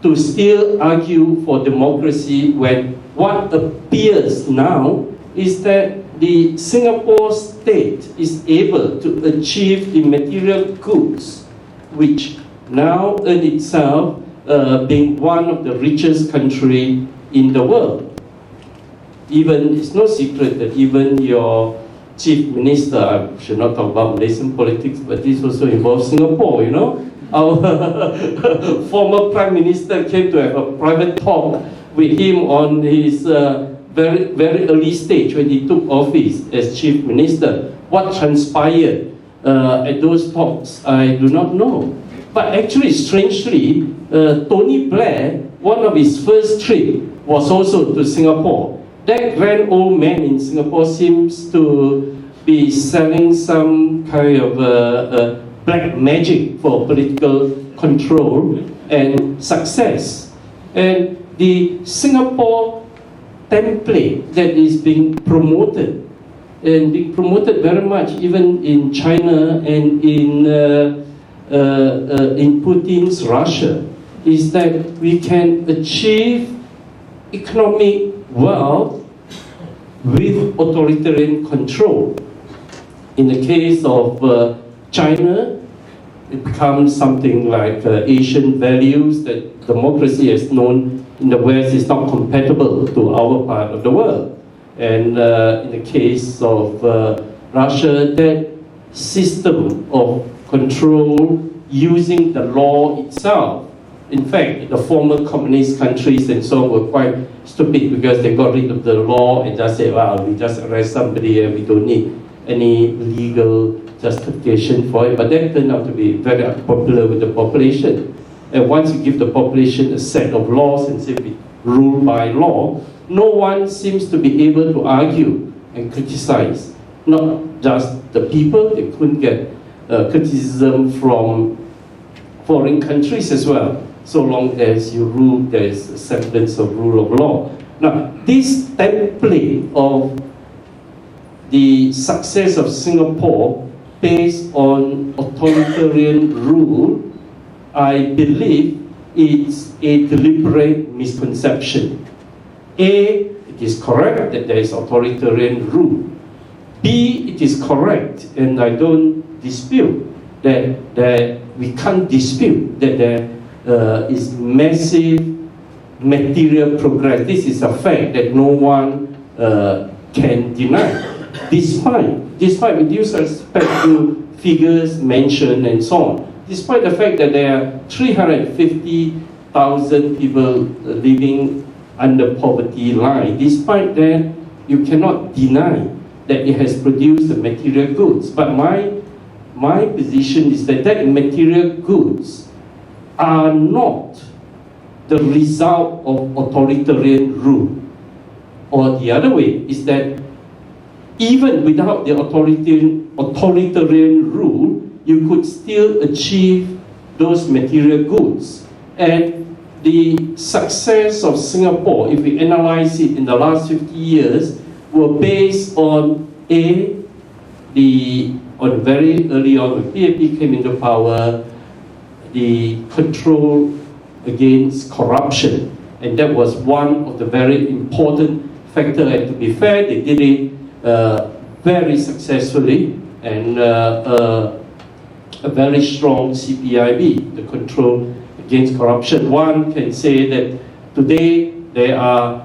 to still argue for democracy when what appears now is that the Singapore state is able to achieve the material goods which now earn itself being one of the richest country in the world? Even, it's no secret that even your chief minister, I should not talk about Malaysian politics, but this also involves Singapore, you know. Our former prime minister came to have a private talk with him on his very, very early stage when he took office as chief minister. What transpired at those talks, I do not know. But actually, strangely, Tony Blair, one of his first trips was also to Singapore. That grand old man in Singapore seems to be selling some kind of black magic for political control and success. And the Singapore template that is being promoted, and being promoted very much even in China and in Putin's Russia, is that we can achieve economic wealth with authoritarian control. In the case of China, it becomes something like Asian values that democracy as known in the West is not compatible to our part of the world. And in the case of Russia, that system of control using the law itself. In fact, the former communist countries and so on were quite stupid because they got rid of the law and just said, well, we just arrest somebody and we don't need any legal justification for it. But that turned out to be very unpopular with the population. And once you give the population a set of laws and say we rule by law, no one seems to be able to argue and criticize. Not just the people, they couldn't get criticism from foreign countries as well, so long as you rule, there is a semblance of rule of law. Now, this template of the success of Singapore based on authoritarian rule, I believe it's a deliberate misconception. A, it is correct that there is authoritarian rule. B, it is correct, and I don't dispute that we can't dispute that there is massive material progress. This is a fact that no one can deny. Despite with due respect to figures mentioned and so on, despite the fact that there are 350,000 people living under poverty line, despite that, you cannot deny that it has produced the material goods. But my position is that material goods are not the result of authoritarian rule. Or the other way is that even without the authoritarian rule, you could still achieve those material goods. And the success of Singapore, if we analyze it in the last 50 years, were based on very early on when PAP came into power, the control against corruption. And that was one of the very important factors. And to be fair, they did it very successfully, and a very strong CPIB, the control against corruption. One can say that today there are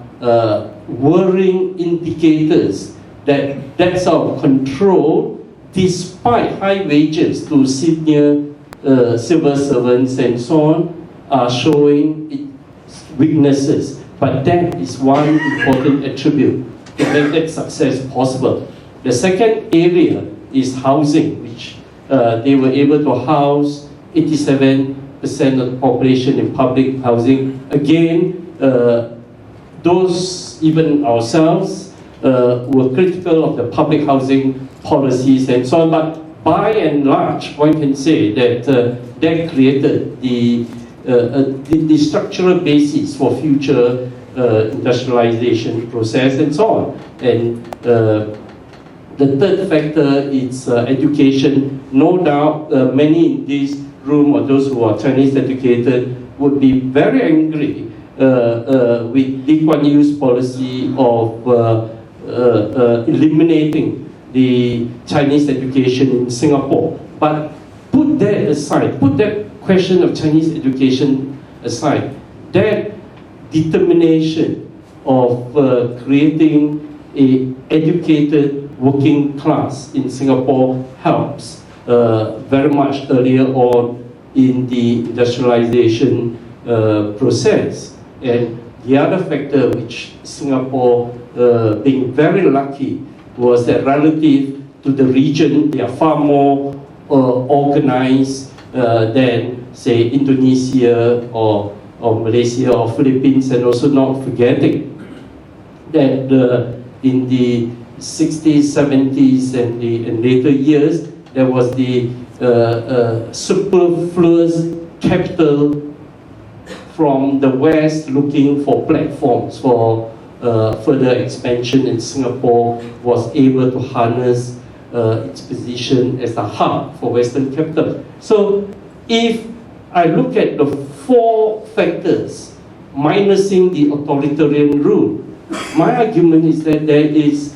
worrying indicators that that sort of control, despite high wages to senior civil servants and so on, are showing its weaknesses. But that is one important attribute to make that success possible. The second area is housing, which they were able to house 87% of the population in public housing. Again, those, even ourselves, were critical of the public housing policies and so on, but by and large, one can say that that created the structural basis for future industrialization process and so on. And the third factor is education. No doubt many in this room, or those who are Chinese educated, would be very angry with Lee Kuan Yew's policy of eliminating the Chinese education in Singapore. But put that aside, put that question of Chinese education aside, that determination of creating an educated working class in Singapore helps very much earlier on in the industrialization process. And the other factor which Singapore, being very lucky, was that relative to the region, they are far more organized than, say, Indonesia or Malaysia or Philippines, and also not forgetting that in the 60s, 70s, and later years, there was the superfluous capital from the West looking for platforms for further expansion, and Singapore was able to harness its position as a hub for Western capital. So if I look at the four factors minusing the authoritarian rule, my argument is that there is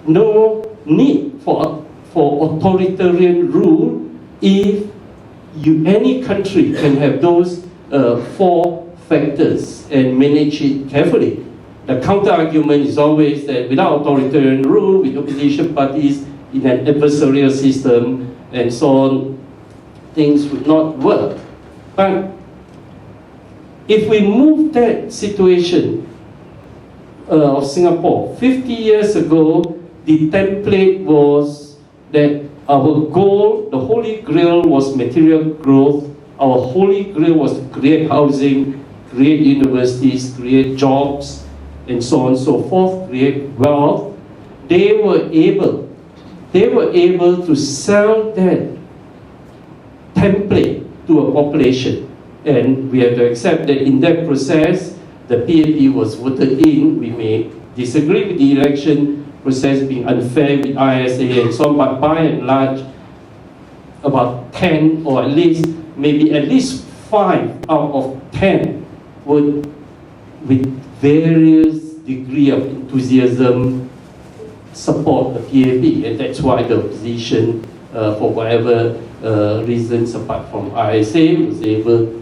no need for authoritarian rule if any country can have those four factors and manage it carefully. The counter-argument is always that without authoritarian rule, with opposition parties in an adversarial system and so on, things would not work. But if we move that situation of Singapore, 50 years ago, the template was that our goal, the holy grail, was material growth. Our holy grail was to create housing, create universities, create jobs, and so on and so forth, create wealth. They were able to sell that template to a population. And we have to accept that in that process, the PAP was voted in. We may disagree with the election process being unfair with ISA and so on, but by and large, about 10 or at least, maybe at least 5 out of 10 would, with various degree of enthusiasm, support the PAP. And that's why the opposition, for whatever reasons apart from ISA,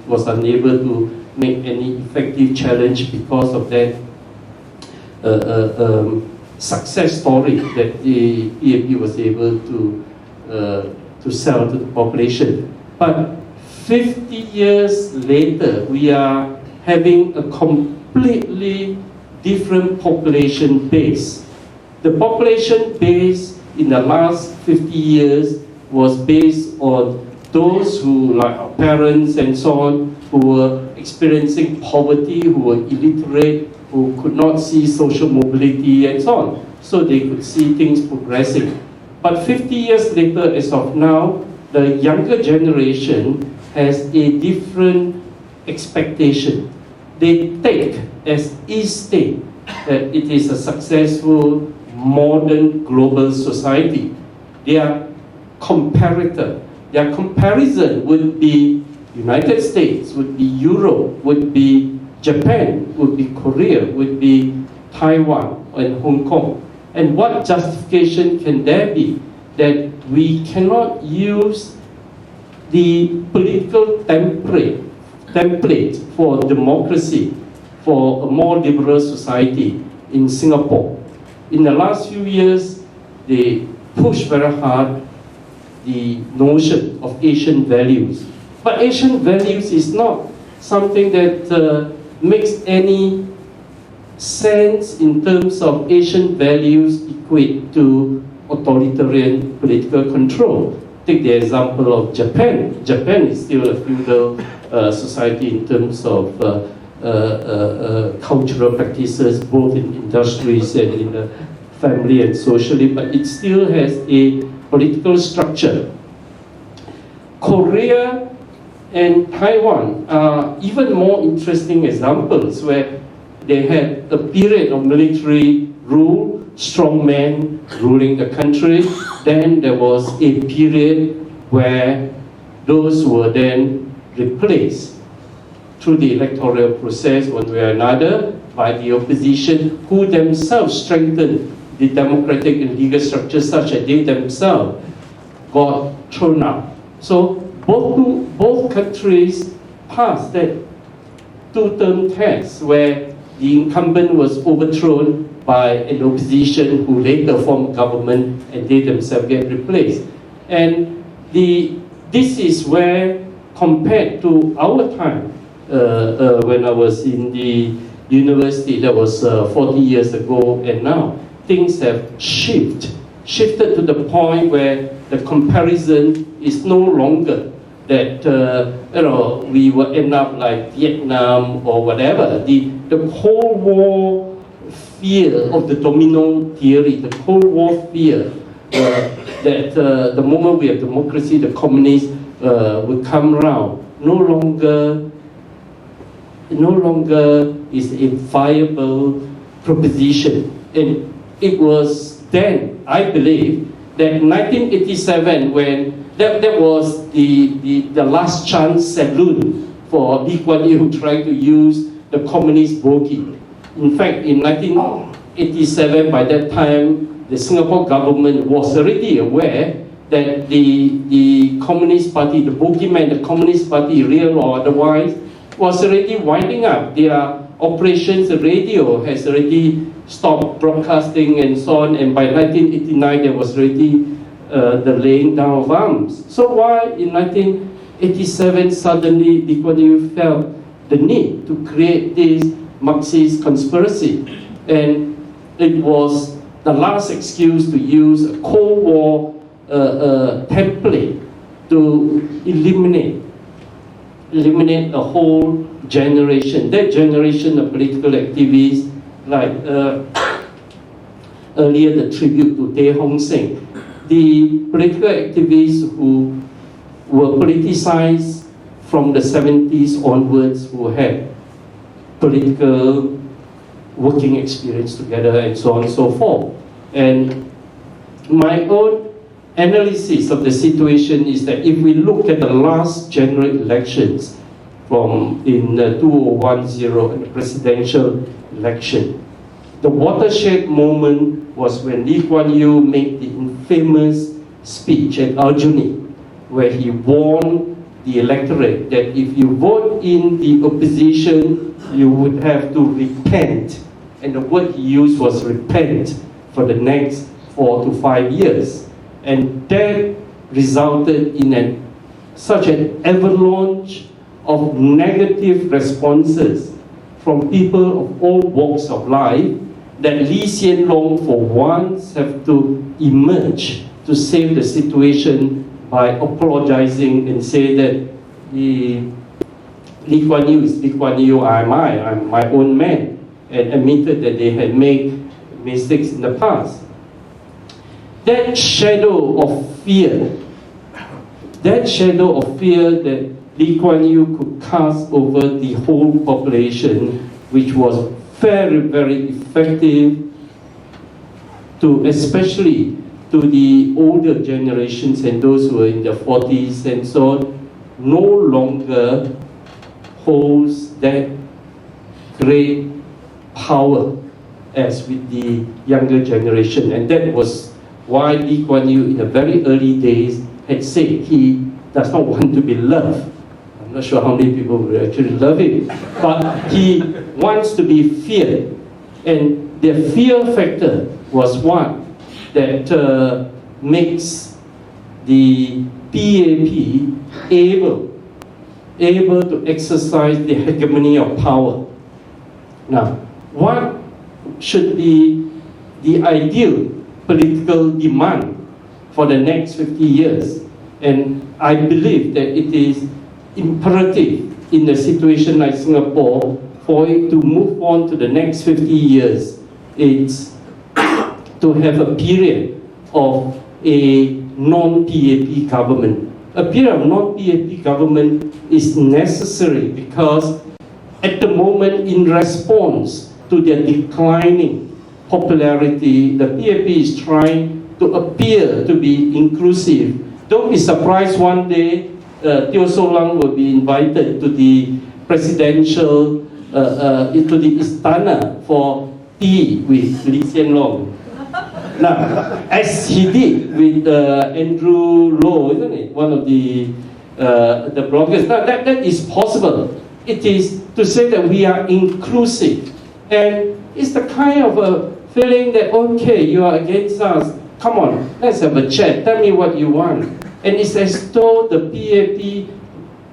was unable to make any effective challenge because of that success story that the PAP was able to sell to the population. But 50 years later, we are having a completely different population base. The population base in the last 50 years was based on those who, like our parents and so on, who were experiencing poverty, who were illiterate, who could not see social mobility and so on, so they could see things progressing. But 50 years later, as of now, the younger generation has a different expectation. They take as is state that it is a successful modern global society. Their comparator, their comparison would be United States, would be Europe, would be Japan, would be Korea, would be Taiwan and Hong Kong. And what justification can there be that we cannot use the political template for democracy, for a more liberal society in Singapore? In the last few years, they pushed very hard the notion of Asian values. But Asian values is not something that makes any sense in terms of Asian values equate to authoritarian political control. Take the example of Japan. Japan is still a feudal society in terms of cultural practices, both in industries and in the family and socially, but it still has a political structure. Korea and Taiwan are even more interesting examples where they had a period of military rule, strong men ruling the country. Then there was a period where those were then replaced through the electoral process one way or another by the opposition, who themselves strengthened the democratic and legal structures such that they themselves got thrown out. So both countries passed that two-term test where the incumbent was overthrown by an opposition who later formed government and they themselves get replaced. And this is where, compared to our time, when I was in the university, that was 40 years ago, and now things have shifted to the point where the comparison is no longer that we will end up like Vietnam or whatever. The Cold War fear of the domino theory, the Cold War fear that the moment we have democracy, the communists will come around, no longer is a viable proposition. And it was then, I believe, that in 1987, when that was the last chance saloon for Lee Kuan Yew trying to use the communist bogey. In fact, in 1987, by that time, the Singapore government was already aware that the Communist Party, the bogeyman, the Communist Party, real or otherwise, was already winding up. Their operations, the radio has already stopped broadcasting and so on, and by 1989 there was already the laying down of arms. So why in 1987 suddenly Lee Kuan Yew felt the need to create this Marxist conspiracy? And it was the last excuse to use a Cold War template to eliminate a whole generation. That generation of political activists, like earlier the tribute to Teo Hong Seng, the political activists who were politicized from the 70s onwards, who had political working experience together and so on and so forth. And my own analysis of the situation is that if we look at the last general elections from in 2010 and the presidential election, the watershed moment was when Lee Kuan Yew made the infamous speech at Aljunied, where he warned the electorate that if you vote in the opposition, you would have to repent. And the word he used was repent for the next 4 to 5 years. And that resulted in such an avalanche of negative responses from people of all walks of life that Lee Hsien Loong for once have to emerge to save the situation by apologizing and say that Lee Kuan Yew is Lee Kuan Yew, I'm my own man, and admitted that they had made mistakes in the past. That shadow of fear that Lee Kuan Yew could cast over the whole population, which was very, very effective especially to the older generations and those who are in their 40s and so on, no longer holds that great power as with the younger generation. And that was why Lee Kuan Yew in the very early days had said he does not want to be loved. I'm not sure how many people will actually love him, but he wants to be feared. And the fear factor was one that makes the PAP able to exercise the hegemony of power. Now, what should be the ideal political demand for the next 50 years? And I believe that it is imperative in a situation like Singapore for it to move on to the next 50 years. It's to have a period of a non-PAP government. A period of non-PAP government is necessary because at the moment, in response to their declining popularity, the PAP is trying to appear to be inclusive. Don't be surprised one day Teo Soh Lung will be invited to the presidential, to the Istana for tea with Lee Hsien Loong. Now, as he did with Andrew Low, isn't it? One of the bloggers. Now, that is possible. It is to say that we are inclusive. And it's the kind of a feeling that, okay, you are against us. Come on, let's have a chat. Tell me what you want. And it's as though the PAP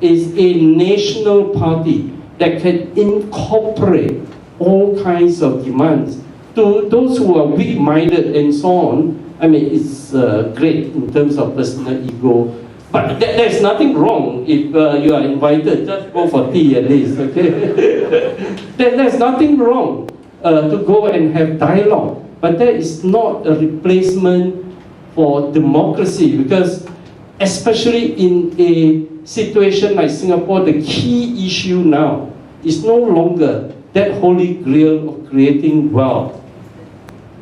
is a national party that can incorporate all kinds of demands. To those who are weak-minded and so on, I mean, it's great in terms of personal ego. But there's nothing wrong if you are invited, just go for tea at least, okay? There's nothing wrong to go and have dialogue. But that is not a replacement for democracy, because especially in a situation like Singapore, the key issue now is no longer that holy grail of creating wealth.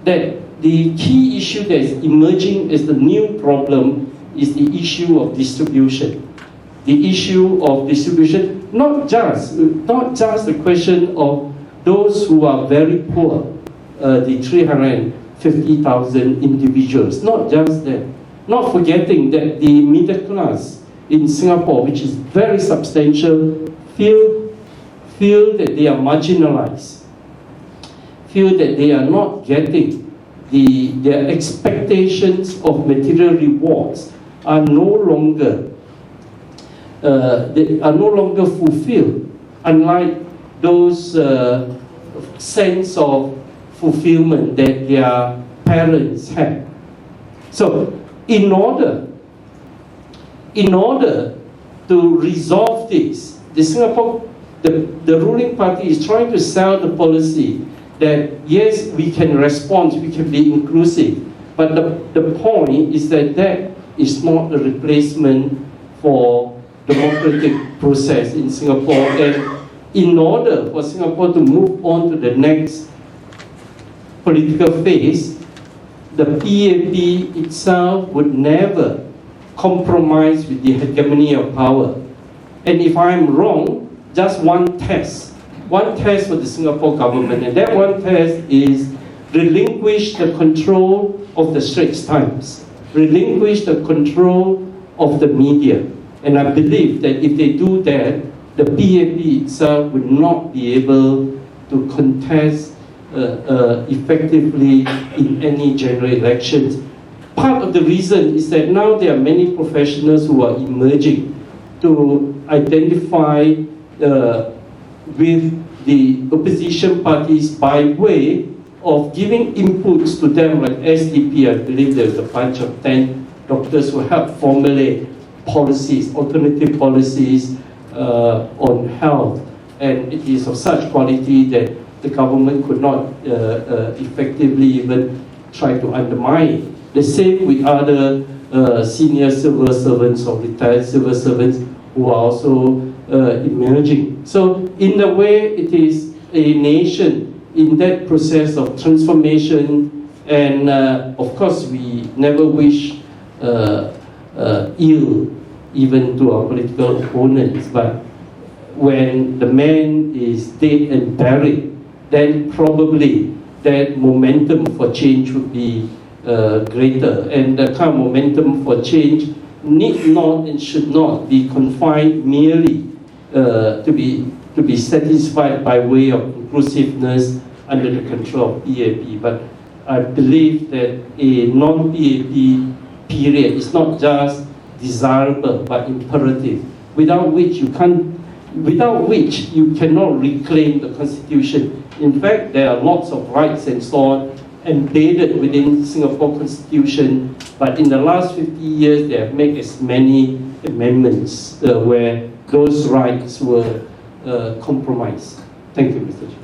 That the key issue that is emerging as the new problem is the issue of distribution. The issue of distribution, not just the question of those who are very poor, the 350,000 individuals, not just that. Not forgetting that the middle class in Singapore, which is very substantial, feel that they are marginalized, feel that they are not getting their expectations of material rewards are no longer fulfilled, unlike those sense of fulfillment that their parents had. So, in order to resolve this, the ruling party is trying to sell the policy that yes, we can respond, we can be inclusive, but the point is that that is not a replacement for democratic process in Singapore. And in order for Singapore to move on to the next political phase, the PAP itself would never compromise with the hegemony of power. And if I'm wrong, just one test for the Singapore government, and that one test is relinquish the control of the Straits Times, relinquish the control of the media. And I believe that if they do that, the PAP itself will not be able to contest effectively in any general elections. Part of the reason is that now there are many professionals who are emerging to identify with the opposition parties by way of giving inputs to them, like SDP. I believe there's a bunch of 10 doctors who help formulate policies, alternative policies on health, and it is of such quality that the government could not effectively even try to undermine. The same with other senior civil servants or retired civil servants who are also emerging. So in a way, it is a nation in that process of transformation, and of course we never wish ill even to our political opponents, but when the man is dead and buried, then probably that momentum for change would be greater, and the kind of momentum for change need not and should not be confined merely to be satisfied by way of inclusiveness under the control of PAP. But I believe that a non-PAP period is not just desirable but imperative, without which you cannot reclaim the constitution. In fact, there are lots of rights and so on embedded within Singapore Constitution, but in the last 50 years they have made as many amendments where those rights were compromised. Thank you, Mr. Chair.